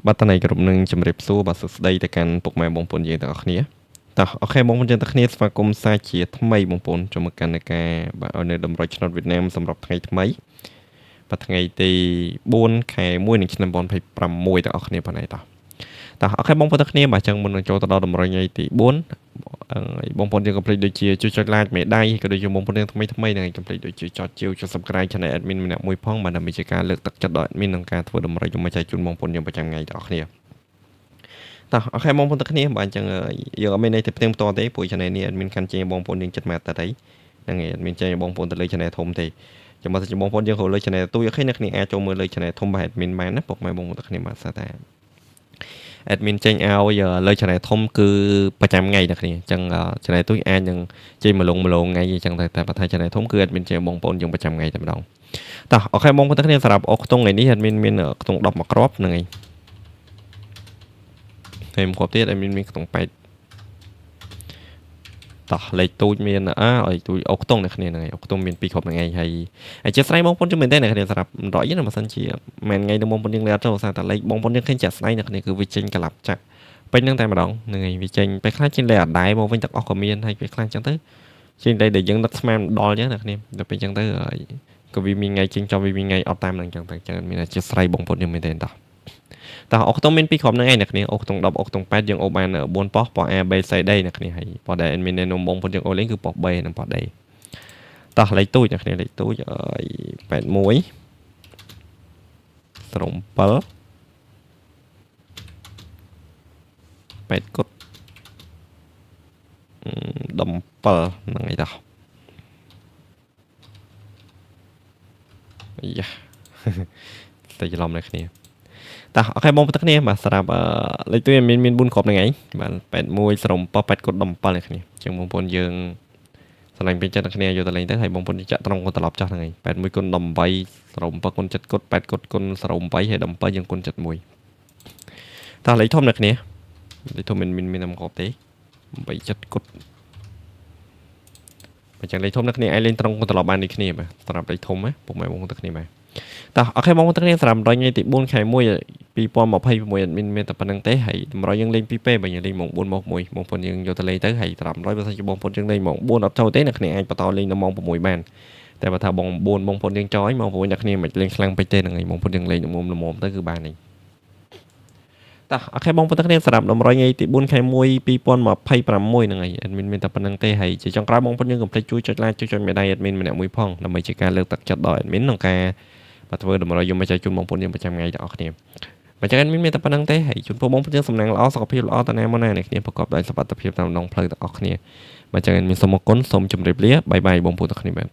បាត់តនៃក្រុមនឹងជំរាបសួរបាទសួស្ដីទៅកាន់ពុកម៉ែបងប្អូនយើងទាំងអស់គ្នាតោះអូខេបងប្អូនយើងទាំងគ្នាស្វាគមន៍សាជាថ្មីបងប្អូនចូលមកកាន់នៃការបាទឲ្យនៅតម្រុយឆ្នោតវៀតណាមសម្រាប់ថ្ងៃថ្មីបាទថ្ងៃទី4ខែ1ឆ្នាំ2026ទាំងអស់គ្នាបងឯងតោះអូខេបងប្អូនទាំងគ្នាបាទចឹងមុននឹងចូលទៅដល់តម្រុយថ្ងៃទី4បងប្អូនយើងកុំភ្លេចដូចជាជួយចុច like មេដៃក៏ដូចជាបងប្អូនយើងថ្មីហ្នឹងកុំភ្លេចដូចជាចុចជាវចុច subscribe channel admin ម្នាក់មួយផងបាទដើម្បីជាការលើកទឹកចិត្តដល់ admin ក្នុងការធ្វើតម្រុយជាមួយចែកជូនបងប្អូនយើងប្រចាំថ្ងៃទាំងអស់គ្នាតោះអូខេបងប្អូនទាំងគ្នាបាទអញ្ចឹងយើងអត់មានន័យទៅផ្ទៀងផ្ទាត់ទេព្រោះ channel នេះ admin កាន់ជេរបងប្អូនយើងចិត្តមកតែអីហ្នឹងហើយ admin ជេរបងប្អូនទៅលើ channel ធំទេចាំមកទៅបងប្អូនយើងចូលលើ channel ទូចអូខេអ្នកគ្នាអាចចូលមើលលើ channel ធំរបស់ admin បានណាពុកម៉ែបងប្អូនទាំងគ្នាបាទថាadmin ចេញឲ្យលើ channel ធំគឺប្រចាំថ្ងៃអ្នកគ្នាអញ្ចឹង channel ទូចអាចនឹងចេញម្លងថ្ងៃអញ្ចឹងតែបើថា channel ធំគឺ admin ចេញបងប្អូនយើងប្រចាំថ្ងៃតែម្ដងតោះអូខេបងប្អូនទាំងគ្នាសម្រាប់អុកខ្ទង់ថ្ងៃនេះ admin មានខ្ទង់10មកគ្រាប់ហ្នឹងហើយហើយមកគ្រាប់ទៀត admin មានខ្ទង់8តោះលេខទូចមានឲ្យទូចអុកខ្ទង់អ្នកគ្នាហ្នឹងហើយអុកខ្ទង់មាន2គ្រាប់ហ្នឹងហើយអញ្ចឹងស្រ័យបងប្អូនជំនឿតែអ្នកគ្នាសម្រាប់100ណាបើសិនជាមិនថ្ងៃនឹងបងប្អូនយើងលេអត់ចូលសារតែលេខបងប្អូនយើងឃើញចាក់ស្ដៃអ្នកគ្នាគឺវាចេញកលាប់ចាក់ពេញហ្នឹងតែម្ដងហ្នឹងហើយវាចេញពេលខ្លះចេញលេអត់ដែរមកវិញទាំងអស់ក៏មានហើយពេលខ្លះអញ្ចឹងទៅចេញលេដែលយើងនឹកស្មានដល់អញ្ចឹងអ្នកគ្នាដល់ពេលអញ្ចឹងទៅក៏វាមានថ្ងៃចេញចប់វាមានថ្ងៃអត់តាមហ្នឹងអញ្ចឹងទៅអញ្ចឹងមានជាស្រ័យបងប្អូនយើងមែនទេតោះអុកខ្ទង់មាន2គ្រាប់ហ្នឹងឯងអ្នកគ្នាអុកខ្ទង់10អុកខ្ទង់8យើងអូបាន4ប៉ោះប៉ោះ A B C D អ្នកគ្នាហើយប៉ោះដែលមាននំបងប្អូនយើងអូលេងគឺប៉ោះ B និងប៉ោះ D តោះលេខទូចអ្នកគ្នាលេខទូច81ស្រោម7 8គុត17ហ្នឹងហើយតោះយ៉ាតែច្រឡំអ្នកគ្នាតោះអូខេបងប្អូនទាំងគ្នាបាទសម្រាប់លេខទូចមាន4គ្រាប់ហ្នឹងឯងបាទ81ស្រោម7 8គុត17អ្នកគ្នាអញ្ចឹងបងប្អូនយើងស្រឡាញ់ពេញចិត្តអ្នកគ្នាយកទៅលេងទៅហើយបងប្អូនចាក់ត្រង់ត្រឡប់ចោះហ្នឹងឯង81គុណ18ស្រោម7គុណ7គុត8គុតគុណស្រោម8ហើយ17យើងគុណ71តោះលេខធំអ្នកគ្នាលេខធំមានតែ1គ្រាប់ទេ87គុតអញ្ចឹងលេខធំអ្នកគ្នាអាចលេងត្រង់ត្រឡប់បានដូចគ្នាបាទសម្រាប់លេខធំណាពុកម៉ែបងប្អូនទាំងគ្នាបាទតោះអូខេបងប្អូនទាំងគ្នាសម្រាប់ថ្ងៃទី4ខែ1 2026មានតែប៉ុណ្្នឹងទេហើយតម្រូវយើងលេង2ពេលបើយើងលេងម៉ោង4ម៉ោង1បងប្អូនយើងយកទៅលេងទៅហើយត្រឹម100%បើសិនជាបងប្អូនយើងលេងម៉ោង4អត់ចូលទេអ្នកគ្នាអាចបន្តលេងដល់ម៉ោង6បានតែបើថាបង4បងប្អូនយើងចោលហើយម៉ោង6អ្នកគ្នាមិនលេងខ្លាំងពេកទេហ្នឹងហើយបងប្អូនយើងលេងល្មមទៅគឺបានហើយតោះអូខេបងប្អូនទាំងគ្នាសម្រាប់តម្រុយថ្ងៃទី4ខែ1 2026ហ្នឹងហើយ admin មានតែប៉ុណ្្នឹងទេហើយជាចុងក្រោយបងប្អូនយើងកុំភ្លេចជួយចុច like ចុចមេដៃ admin ម្នាក់មួយផងដើម្បីជាការលើកទឹកចិត្តដល់ admin ក្នុងការបាទធ្វើតម្រុយយកមកចែកជូនបងប្អូនយើងប្រចាំថ្ងៃទាំងអស់គ្នាបើចឹង admin មានតែប៉ុណ្្នឹងទេហើយជូនពរបងប្អូនយើងសំណាងល្អសុខភាពល្អតាណាមកណាអ្នកគ្នាប្រកបដោយសុខភាពតាមដងផ្លូវទាំងអស់គ្នាបើចឹង admin សូមអរគុណសូមជម្រាបលាបាយបាយបងប្អូនទាំងគ្នាបាទ